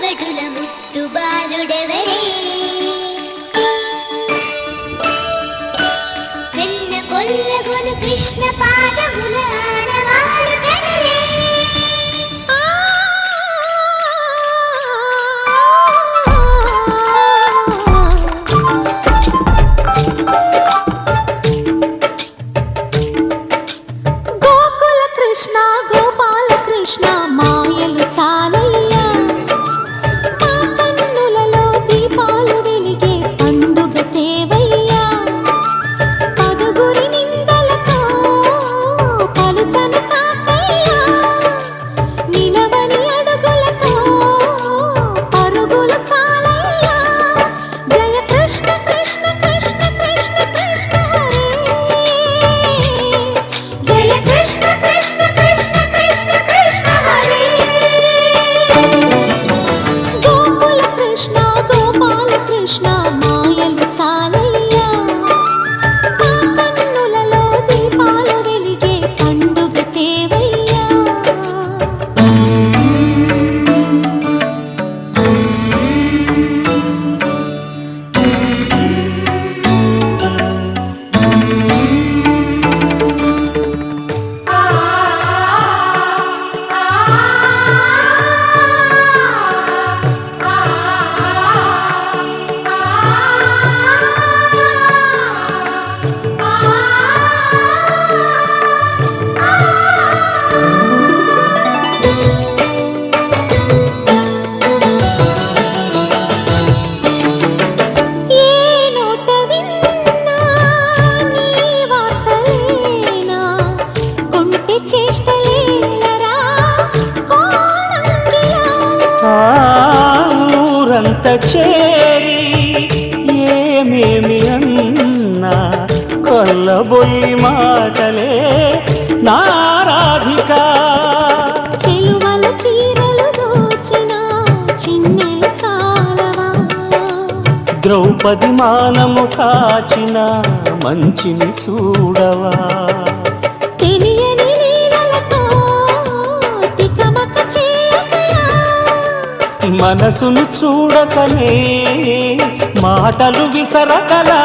పగడుల ముత్తు బాలుడెవరే వెన్న కొల్లగొను కృష్ణ పాదముల ఆనవాలు కదరే గోకుల కృష్ణ గోపాల కృష్ణ మాయలు చాలయ్యా మా కన్నులలో దీపాలు వెలిగే పండుగ తేవయ్యా పదుగురి నిందలతో పలుచను కాకయ్యా నిలవని అడుగులతో పరుగులు చాలయ్యా జయ కృష్ణ కృష్ణ కృష్ణ కృష్ణ కృష్ణ హరే జయ కృష్ణ కృష్ణ కృష్ణ కృష్ణ కృష్ణ హరే గోకుల కృష్ణ గోపాల కృష్ణ మాయలు చాలయ్యా మా కన్నులలో దీపాలు వెలిగే పండుగ తేవయ్యా ఏ నోట విన్నా నీ వార్తలేనా కొంటె చేష్టలేలరా కోణంగిలా ఊరంత చేరి ఏమేమి అన్నా కొల్లబొల్లి మాటలే నారాధిక చెలువల చీరలు దోచిన చిన్నెలు చాలవా ద్రౌపది మానము కాచిన మంచిని చూడవా తెలియని లీలలతో తికమక చేయకయా మనసును చూడకనే మాటలు విసరకలా